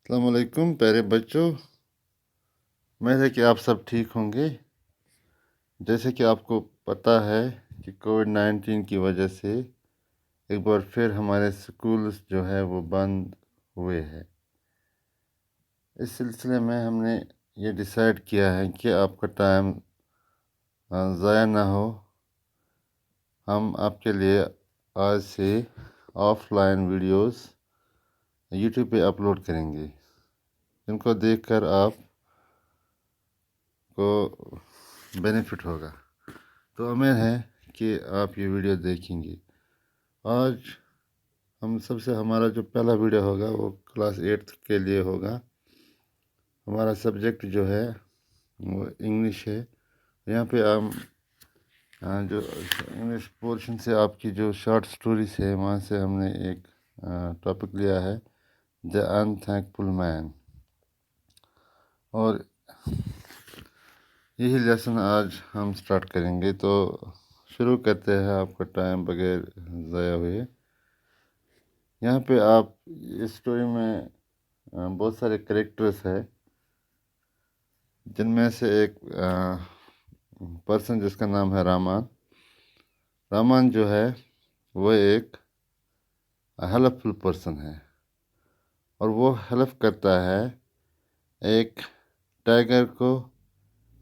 السلام علیکم پیارے بچوں، امید ہے کہ آپ سب ٹھیک ہوں گے۔ جیسے کہ آپ کو پتہ ہے کہ کووڈ-19 کی وجہ سے ایک بار پھر ہمارے سکولز جو ہے وہ بند ہوئے ہیں۔ اس سلسلے میں ہم نے یہ ڈیسائیڈ کیا ہے کہ آپ کا ٹائم ضائع نہ ہو، ہم آپ کے لیے آج سے آف لائن ویڈیوز یوٹیوب پہ اپلوڈ کریں گے، جن کو دیکھ کر آپ کو بینیفٹ ہوگا۔ تو امید ہے کہ آپ یہ ویڈیو دیکھیں گے۔ آج ہمارا جو پہلا ویڈیو ہوگا وہ کلاس 8 کے لیے ہوگا۔ ہمارا سبجیکٹ جو ہے وہ انگلش ہے۔ یہاں پہ ہم جو انگلش پورشن سے آپ کی جو شارٹ سٹوریز ہے وہاں سے ہم نے ایک ٹاپک لیا ہے دی ان تھینکفل مین، اور یہی لیسن آج ہم سٹارٹ کریں گے۔ تو شروع کرتے ہیں آپ کا ٹائم بغیر ضائع ہوئے۔ یہاں پہ آپ اس سٹوری میں بہت سارے کریکٹرز ہیں، جن میں سے ایک پرسن جس کا نام ہے رامان۔ رامان جو ہے وہ ایک ہیلپ فل پرسن ہے، اور وہ ہیلپ کرتا ہے ایک ٹائیگر کو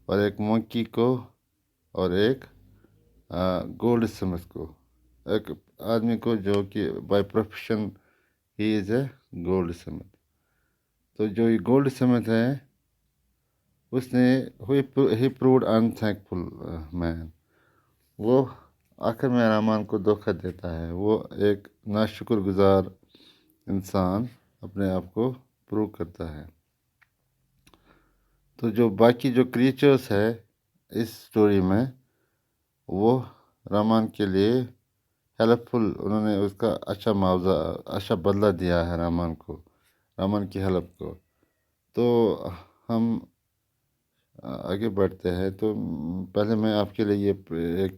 اور ایک مونکی کو اور ایک گولڈ سمتھ کو، ایک آدمی کو جو کہ by profession he is a gold Smith. تو جو یہ گولڈ سمتھ ہے اس نے ہی پروڈ ان تھینکفل مین، وہ آخر میں رامان کو دھوکہ دیتا ہے۔ وہ ایک ناشکر گزار انسان اپنے آپ کو پروو کرتا ہے۔ تو جو باقی جو کریچرز ہے اس سٹوری میں، وہ رامان کے لیے ہیلپ فل، انہوں نے اس کا اچھا بدلہ دیا ہے رامان کی ہیلپ کو۔ تو ہم آگے بڑھتے ہیں۔ تو پہلے میں آپ کے لیے ایک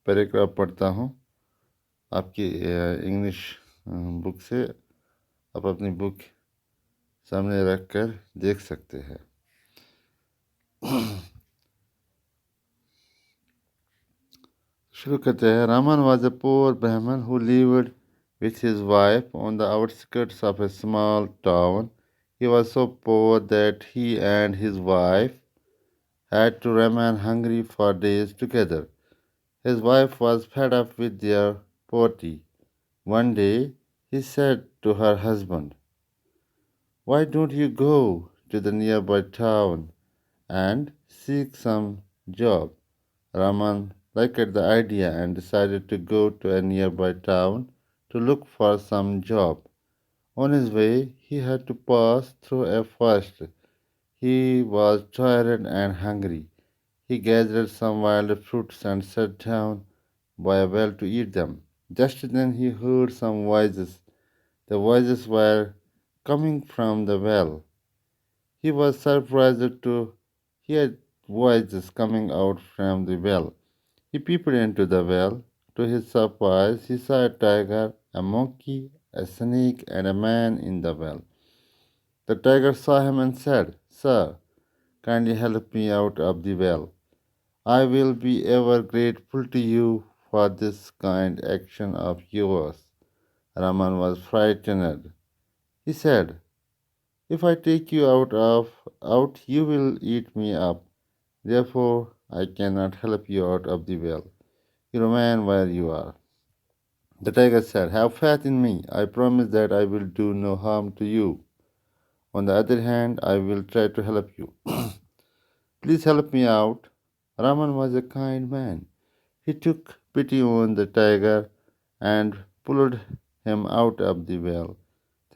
پیراگراف پڑھتا ہوں آپ کی انگلش بک سے۔ آپ اپنی بک سامنے رکھ کر دیکھ سکتے ہیں۔ شروع کرتے ہیں۔ Raman was a poor Brahmin who lived with his wife on the outskirts of a small town. He was so poor that he and his wife had to remain hungry for days together. His wife was fed up with their poverty. One day, he said to her husband, "Why don't you go to the nearby town and seek some job?" Raman liked the idea and decided to go to a nearby town to look for some job. On his way, he had to pass through a forest. He was tired and hungry. He gathered some wild fruits and sat down by a well to eat them. Just then he heard some voices. The voices were coming from the well. He was surprised to hear voices coming out from the well. He peeped into the well. To his surprise, he saw a tiger, a monkey, a snake, and a man in the well. The tiger saw him and said, "Sir, kindly help me out of the well. I will be ever grateful to you for this kind action of yours." Raman was frightened. He said, "If I take you out, you will eat me up. Therefore, I cannot help you out of the well. You remain where you are." The tiger said, "Have faith in me. I promise that I will do no harm to you. On the other hand, I will try to help you. Please help me out." Raman was a kind man. He took pity on the tiger and pulled him out of the well.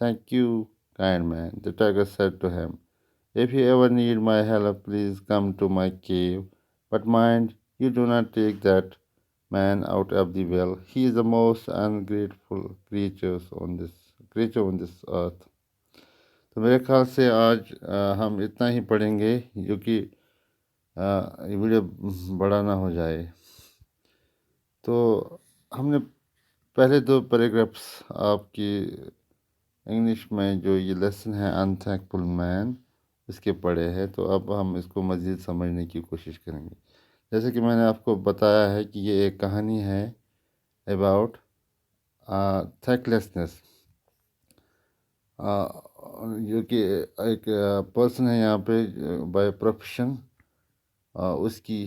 "Thank you, kind man," the tiger said to him. "If you ever need my help, please come to my cave. But mind, you do not take that man out of the well. He is the most ungrateful creature on this earth." تو میرے خیال سے آج ہم اتنا ہی پڑھیں گے، کیونکہ یہ ویڈیو بڑا نہ ہو جائے۔ تو ہم نے پہلے 2 پیراگرافس آپ کی انگلش میں جو یہ لیسن ہے ان تھینکفل مین اس کے پڑھے ہیں، تو اب ہم اس کو مزید سمجھنے کی کوشش کریں گے۔ جیسے کہ میں نے آپ کو بتایا ہے کہ یہ ایک کہانی ہے اباؤٹ تھینکلیسنس، جو کہ ایک پرسن ہے یہاں پہ بائی پروفیشن، اس کی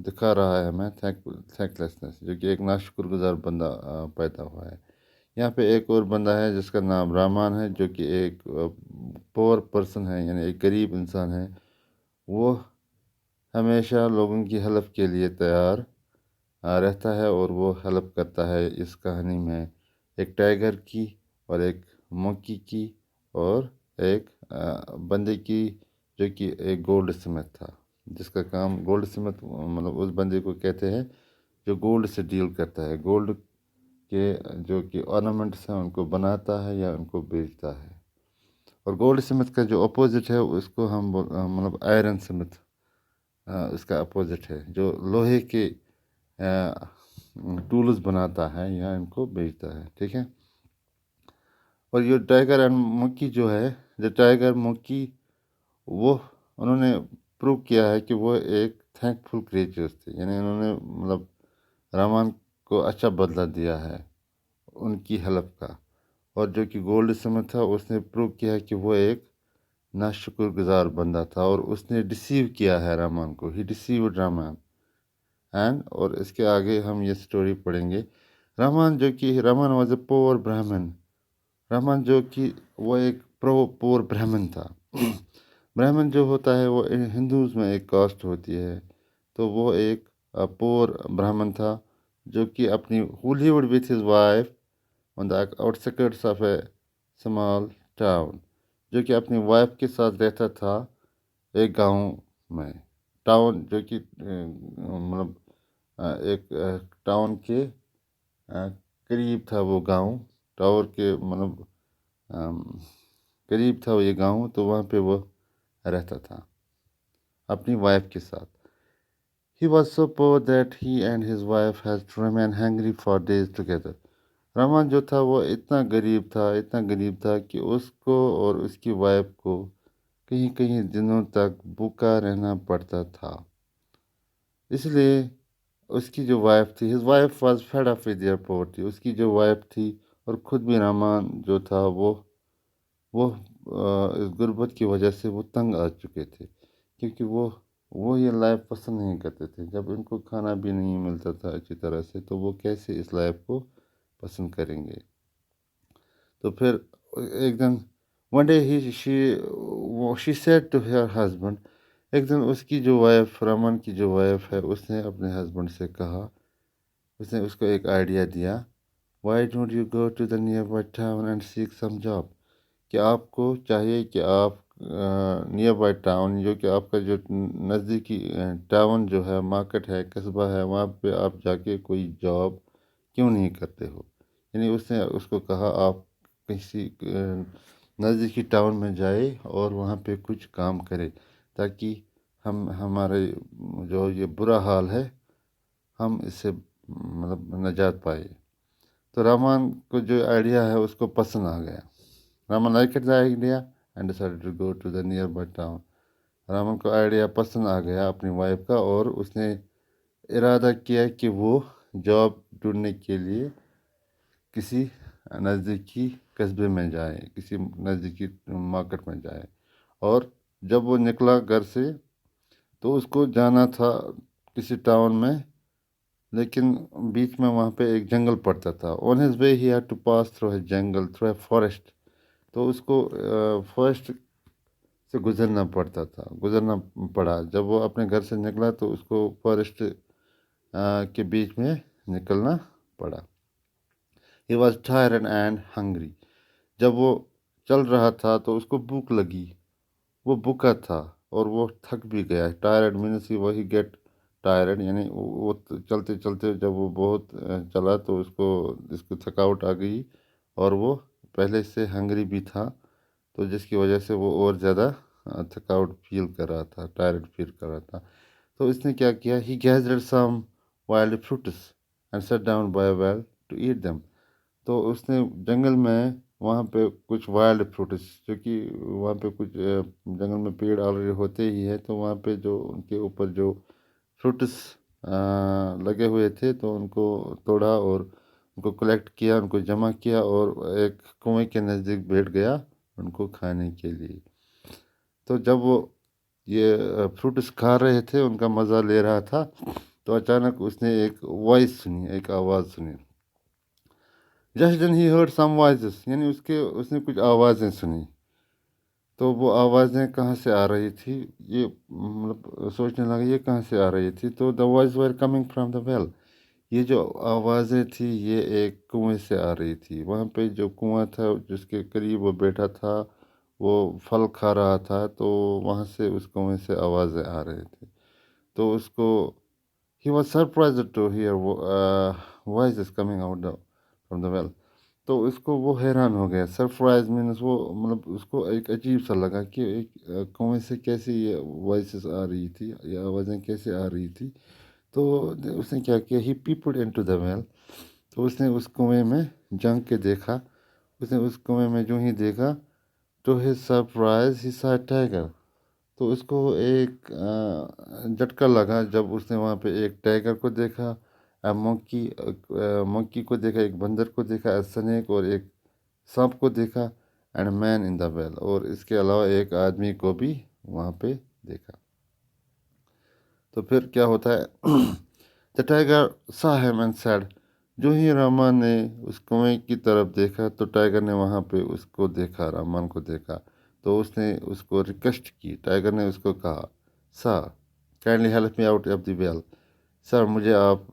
دکھا رہا ہے ہمیں تھینکلیسنس، جو کہ ایک ناشکر گزار بندہ پیدا ہوا ہے۔ یہاں پہ ایک اور بندہ ہے جس کا نام رامان ہے، جو کہ ایک پور پرسن ہے، یعنی ایک غریب انسان ہے۔ وہ ہمیشہ لوگوں کی ہیلپ کے لیے تیار رہتا ہے، اور وہ ہیلپ کرتا ہے اس کہانی میں ایک ٹائیگر کی اور ایک منکی کی اور ایک بندے کی، جو کہ ایک گولڈ سمتھ تھا، جس کا کام گولڈ سمتھ مطلب اس بندے کو کہتے ہیں جو گولڈ سے ڈیل کرتا ہے، گولڈ کے جو کہ آرنامنٹس ہیں ان کو بناتا ہے یا ان کو بیچتا ہے۔ اور گولڈ سمتھ کا جو اپوزٹ ہے اس کو ہم مطلب آئرن سمتھ اس کا اپوزٹ ہے، جو لوہے کے ٹولز بناتا ہے یا ان کو بیچتا ہے، ٹھیک ہے۔ اور یہ ٹائیگر اینڈ منکی جو ہے، جو ٹائیگر منکی، وہ انہوں نے پروو کیا ہے کہ وہ ایک تھینکفل کریچرز تھے، یعنی انہوں نے مطلب رامان کو اچھا بدلہ دیا ہے ان کی ہیلپ کا۔ اور جو کہ گولڈ سمتھ تھا اس نے پروو کیا کہ وہ ایک ناشکر گزار بندہ تھا، اور اس نے ڈیسیو کیا ہے رامان کو، ہی ڈیسیوڈ رامان اینڈ۔ اور اس کے آگے ہم یہ سٹوری پڑھیں گے۔ رامان جو کہ رامان واز اے پور برہمن، رامان جو کہ وہ ایک پور برہمن تھا۔ برہمن جو ہوتا ہے وہ ہندوز میں ایک کاسٹ ہوتی ہے، تو وہ ایک پور برہمن تھا، جو کہ اپنی who lived with his wife on the outskirts of a small town، جو کہ اپنی وائف کے ساتھ رہتا تھا ایک گاؤں میں، ٹاؤن جو کہ مطلب ایک ٹاؤن کے قریب تھا وہ گاؤں، ٹاور کے مطلب قریب تھا یہ گاؤں، تو وہاں پہ وہ رہتا تھا اپنی وائف کے ساتھ۔ He was so poor that he and his wife had to remain hungry for days together۔ Raman جو تھا وہ اتنا غریب تھا کہ اس کو اور اس کی وائف کو کہیں کہیں دنوں تک بھوکا رہنا پڑتا تھا۔ اس لیے اس کی جو وائف تھی، his wife was fed up with their poverty، اس کی جو وائف تھی اور خود بھی رامان جو تھا وہ اس غربت کی وجہ سے وہ تنگ آ چکے تھے، کیونکہ وہ یہ لائف پسند نہیں کرتے تھے۔ جب ان کو کھانا بھی نہیں ملتا تھا اچھی طرح سے، تو وہ کیسے اس لائف کو پسند کریں گے۔ تو پھر ایک دن one day she said to her husband، ایک دن اس کی جو وائف، رامان کی جو وائف ہے، اس نے اپنے ہسبینڈ سے کہا، اس نے اس کو ایک آئیڈیا دیا، why don't you go to the nearby town and seek some job، کہ آپ کو چاہیے کہ آپ نیئر بائی ٹاؤن، جو کہ آپ کا جو نزدیکی ٹاؤن جو ہے، مارکیٹ ہے، قصبہ ہے، وہاں پہ آپ جا کے کوئی جاب کیوں نہیں کرتے ہو۔ یعنی اس نے اس کو کہا آپ کسی نزدیکی ٹاؤن میں جائے اور وہاں پہ کچھ کام کرے، تاکہ ہمارے جو یہ برا حال ہے ہم اس سے مطلب نجات پائے۔ تو رامان کو جو آئیڈیا ہے اس کو پسند آ گیا۔ Raman liked the idea and decided to go to the nearby town۔ Raman کو آئیڈیا پسند آ گیا اپنی وائف کا، اور اس نے ارادہ کیا کہ وہ جاب ڈھونڈنے کے لیے کسی نزدیکی قصبے میں جائے، کسی نزدیکی مارکیٹ میں جائے۔ اور جب وہ نکلا گھر سے، تو اس کو جانا تھا کسی ٹاؤن میں، لیکن بیچ میں وہاں پہ ایک جنگل پڑتا تھا۔ on his way he had to pass through a jungle, through a forest۔ تو اس کو فارسٹ سے گزرنا پڑا۔ جب وہ اپنے گھر سے نکلا تو اس کو فارسٹ کے بیچ میں نکلنا پڑا۔ He was tired and hungry۔ جب وہ چل رہا تھا تو اس کو بھوک لگی، وہ بھوکا تھا اور وہ تھک بھی گیا۔ ٹائرڈ مینس وہی گیٹ ٹائرڈ، یعنی وہ چلتے چلتے جب وہ بہت چلا تو اس کو تھکاوٹ آ گئی، اور وہ پہلے سے ہنگری بھی تھا، تو جس کی وجہ سے وہ اور زیادہ تھکاوٹ فیل کر رہا تھا، ٹائرڈ فیل کر رہا تھا۔ تو اس نے کیا کیا، he gathered some wild fruits and sat down by a well to eat them۔ تو اس نے جنگل میں وہاں پہ کچھ وائلڈ فروٹس، جو کہ وہاں پہ کچھ جنگل میں پیڑ آلریڈی ہوتے ہی ہے، تو وہاں پہ جو ان کے اوپر جو فروٹس لگے ہوئے تھے تو ان کو توڑا اور ان کو کلیکٹ کیا، ان کو جمع کیا اور ایک کنویں کے نزدیک بیٹھ گیا ان کو کھانے کے لیے۔ تو جب وہ یہ فروٹس کھا رہے تھے، ان کا مزہ لے رہا تھا، تو اچانک اس نے ایک وائس سنی، ایک آواز سنی۔ Just then he heard some voices, یعنی اس نے کچھ آوازیں سنی۔ تو وہ آوازیں کہاں سے آ رہی تھی، یہ مطلب سوچنے لگا یہ کہاں سے آ رہی تھی، تو the voice were coming from the well. یہ جو آوازیں تھی یہ ایک کنویں سے آ رہی تھی۔ وہاں پہ جو کنواں تھا جس کے قریب وہ بیٹھا تھا، وہ پھل کھا رہا تھا، تو وہاں سے اس کنویں سے آوازیں آ رہے تھے۔ تو اس کو he was surprised to hear voices coming out from the well۔ تو اس کو وہ حیران ہو گیا، سرپرائز مینس وہ مطلب اس کو ایک عجیب سا لگا کہ ایک کنویں سے کیسے یہ وائسز آ رہی تھی، یہ آوازیں کیسے آ رہی تھی۔ تو اس نے کیا کیا، ہی پیپڈ انٹو دا ویل۔ تو اس نے اس کنویں میں جھانک کے دیکھا، اس نے اس کنویں میں جو ہی دیکھا، ٹو ہز سرپرائز ہی سا ٹائگر۔ تو اس کو ایک جھٹکا لگا جب اس نے وہاں پہ ایک ٹائگر کو دیکھا، مونکی کو دیکھا، ایک بندر کو دیکھا، سنیک اور ایک سانپ کو دیکھا، and main in the well, اور اس کے علاوہ ایک آدمی کو بھی وہاں پہ دیکھا۔ تو پھر کیا ہوتا ہے، دا tiger saw him and said، جو ہی رامان نے اس کنویں کی طرف دیکھا تو ٹائگر نے وہاں پہ اس کو دیکھا، رامان کو دیکھا، تو اس نے اس کو ریکویسٹ کی۔ ٹائگر نے اس کو کہا، sir kindly help me out of the well, sir مجھے آپ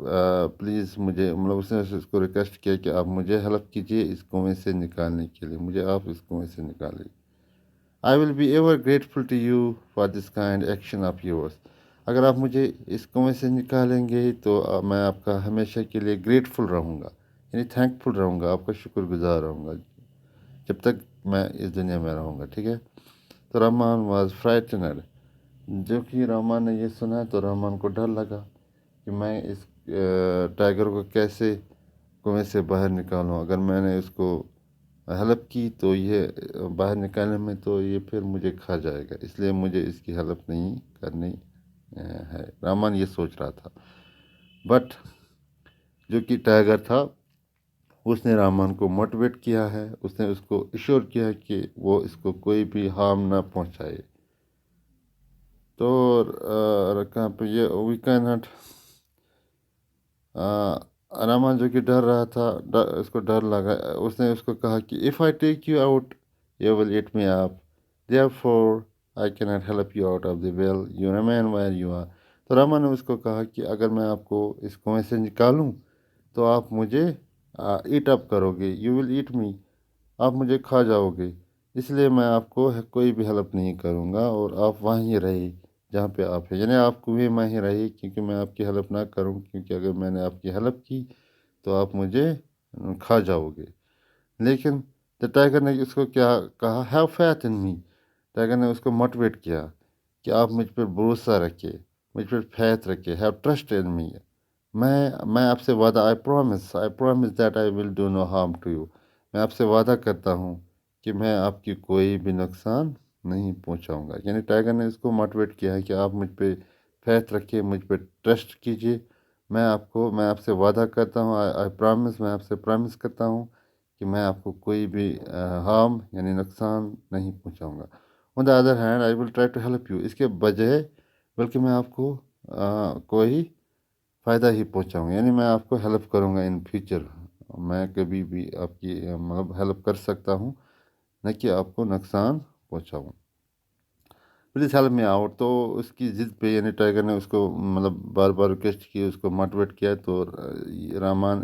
پلیز مجھے مطلب اس نے اس کو ریکویسٹ کیا کہ آپ مجھے ہیلپ کیجیے اس کنویں سے نکالنے کے لیے، مجھے آپ اس کنویں سے نکالیے۔ I will be ever grateful to you for this kind action of yours. اگر آپ مجھے اس کنویں سے نکالیں گے تو میں آپ کا ہمیشہ کے لیے گریٹفل رہوں گا، یعنی تھینکفل رہوں گا، آپ کا شکر گزار رہوں گا جب تک میں اس دنیا میں رہوں گا، ٹھیک ہے۔ تو رحمان واز فرائٹنڈ، جو کہ رحمان نے یہ سنا تو رحمان کو ڈر لگا کہ میں اس ٹائگر کو کیسے کنویں سے باہر نکالوں۔ اگر میں نے اس کو ہیلپ کی تو یہ باہر نکالنے میں تو یہ پھر مجھے کھا جائے گا، اس لیے مجھے اس کی ہیلپ نہیں کرنی ہے۔ رحمان یہ سوچ رہا تھا، بٹ جو کہ ٹائگر تھا اس نے رحمان کو موٹیویٹ کیا ہے، اس نے اس کو ایشور کیا کہ وہ اس کو کوئی بھی ہارم نہ پہنچائے۔ تو کہاں پہ یہ وی کین ناٹ، رحمان جو کہ ڈر رہا تھا، اس کو ڈر لگا، اس نے اس کو کہا کہ if I take you out you will eat me up, therefore I can not help you out of the well, you remain where you are. تو رحمان نے اس کو کہا کہ اگر میں آپ کو اس کنویں سے نکالوں تو آپ مجھے ایٹ اپ کرو گے، یو ول ایٹ می، آپ مجھے کھا جاؤ گے، اس لیے میں آپ کو کوئی بھی ہیلپ نہیں کروں گا، اور آپ وہیں رہے جہاں پہ آپ ہیں، یعنی آپ کنویں میں ہی رہی، کیونکہ میں آپ کی ہیلپ نہ کروں، کیونکہ اگر میں نے آپ کی ہیلپ کی تو آپ مجھے کھا جاؤ گے۔ لیکن ٹائگر نے اس کو کیا کہا، have faith in me, tiger نے اس کو موٹیویٹ کیا کہ آپ مجھ پر بھروسہ رکھے، مجھ پر فیتھ رکھے، ہیو ٹرسٹ ان می، میں آپ سے وعدہ، I promise that I will do no harm to you, میں آپ سے وعدہ کرتا ہوں کہ میں آپ کی کوئی بھی نقصان نہیں پہنچاؤں گا۔ یعنی ٹائگر نے اس کو موٹیویٹ کیا ہے کہ آپ مجھ پہ فیتھ رکھیے، مجھ پہ ٹرسٹ کیجیے، میں آپ سے وعدہ کرتا ہوں، آئی پرامس، میں آپ سے پرامس کرتا ہوں کہ میں آپ کو کوئی بھی ہارم یعنی نقصان نہیں پہنچاؤں گا۔ On the other hand I will try to help you, اس کے بجائے بلکہ میں آپ کو کوئی فائدہ ہی پہنچاؤں گا، یعنی میں آپ کو ہیلپ کروں گا ان فیوچر، میں کبھی بھی آپ کی مطلب ہیلپ کر سکتا ہوں، نہ کہ آپ کو نقصان پہنچاؤں۔ Please help me out. تو اس کی ضد پہ یعنی ٹائگر نے اس کو مطلب بار بار ریکویسٹ کی، اس کو موٹیویٹ کیا، تو رحمان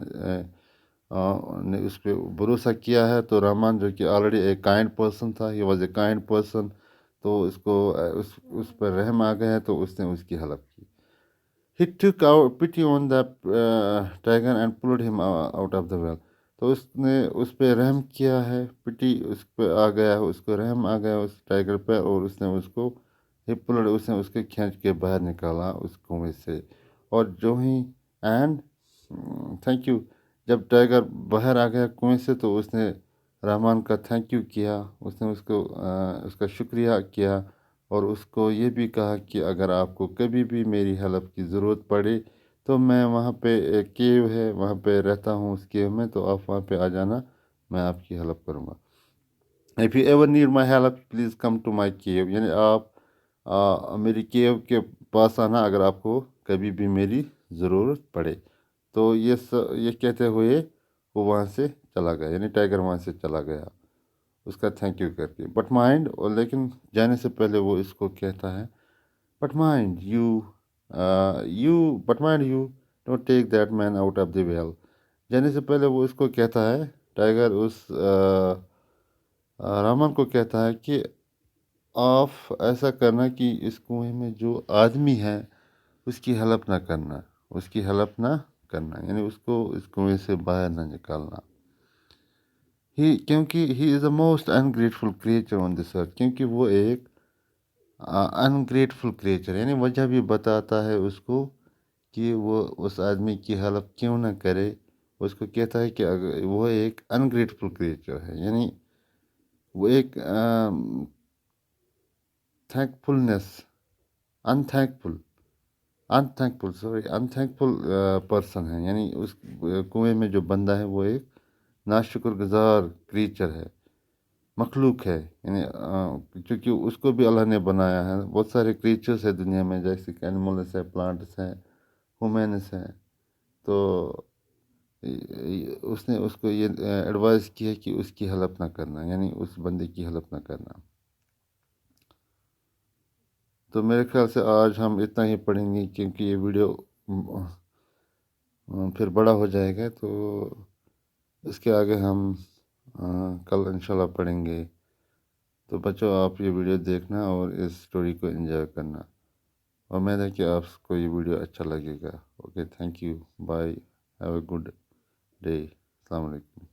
نے اس پہ بھروسہ کیا ہے۔ تو رحمان جو کہ آلریڈی ایک کائنڈ پرسن تھا، he was a kind person, تو اس کو اس پر رحم آ گیا، تو اس نے اس کی ہیلپ کی۔ He took out pity on the tiger and pulled him out of the well۔ تو اس نے اس پہ رحم کیا ہے، پٹی اس پہ آ گیا، اس کو رحم آ گیا اس ٹائگر پہ، اور اس نے اس کو اس نے اس کے کھینچ کے باہر نکالا اس کنویں سے۔ اور جو ہی اینڈ تھینک یو، جب ٹائگر باہر آ گیا کنویں سے تو اس نے رحمان کا تھینک یو کیا، اس نے اس کا شکریہ کیا، اور اس کو یہ بھی کہا کہ اگر آپ کو کبھی بھی میری ہیلپ کی ضرورت پڑے تو میں وہاں پہ ایک کیو ہے، وہاں پہ رہتا ہوں اس کیو میں، تو آپ وہاں پہ آ جانا، میں آپ کی ہیلپ کروں گا. If you ever need my help, please come to my cave. یعنی آپ میری کیو کے پاس آنا اگر آپ کو کبھی بھی میری ضرورت پڑے. تو یہ کہتے ہوئے وہ وہاں سے چلا گیا، یعنی ٹائیگر وہاں سے چلا گیا اس کا تھینک یو کر کے. بٹ مائنڈ، لیکن جانے سے پہلے وہ اس کو کہتا ہے، but mind you don't take that man out of the well. جانے سے پہلے وہ اس کو کہتا ہے، ٹائیگر اس رحمان کو کہتا ہے کہ آپ ایسا کرنا کہ اس کنویں میں جو آدمی ہے اس کی ہیلپ نہ کرنا، اس کی ہیلپ نہ کرنا، یعنی اس کو اس کنویں سے باہر نہ نکالنا. کیونکہ ہی از دا موسٹ انگریٹفل کریچر آن دس ارتھ، کیونکہ وہ ایک انگریٹفل کریچر، یعنی وجہ بھی بتاتا ہے اس کو کہ وہ اس آدمی کی ہیلپ کیوں نہ کرے. اس کو کہتا ہے کہ وہ ایک انگریٹفل کریچر ہے، یعنی وہ ایک تھینکفلنس انتھینکفل پرسن ہے. یعنی اس کنویں میں جو بندہ ہے وہ ایک ناشکر گزار کریچر ہے، مخلوق ہے. یعنی چونکہ اس کو بھی اللہ نے بنایا ہے. بہت سارے کریچرس ہیں دنیا میں، جیسے کہ اینیملس ہیں، پلانٹس ہیں، ہومینس ہیں. تو اس نے اس کو یہ ایڈوائز کی ہے کہ اس کی ہیلپ نہ کرنا، یعنی اس بندے کی ہیلپ نہ کرنا. تو میرے خیال سے آج ہم اتنا ہی پڑھیں گے، کیونکہ یہ ویڈیو پھر بڑا ہو جائے گا. تو اس کے آگے ہم کل انشاءاللہ پڑھیں گے. تو بچوں، آپ یہ ویڈیو دیکھنا اور اس سٹوری کو انجوائے کرنا. امید ہے کہ آپ کو یہ ویڈیو اچھا لگے گا. Okay, thank you, bye, have a good day. السلام علیکم.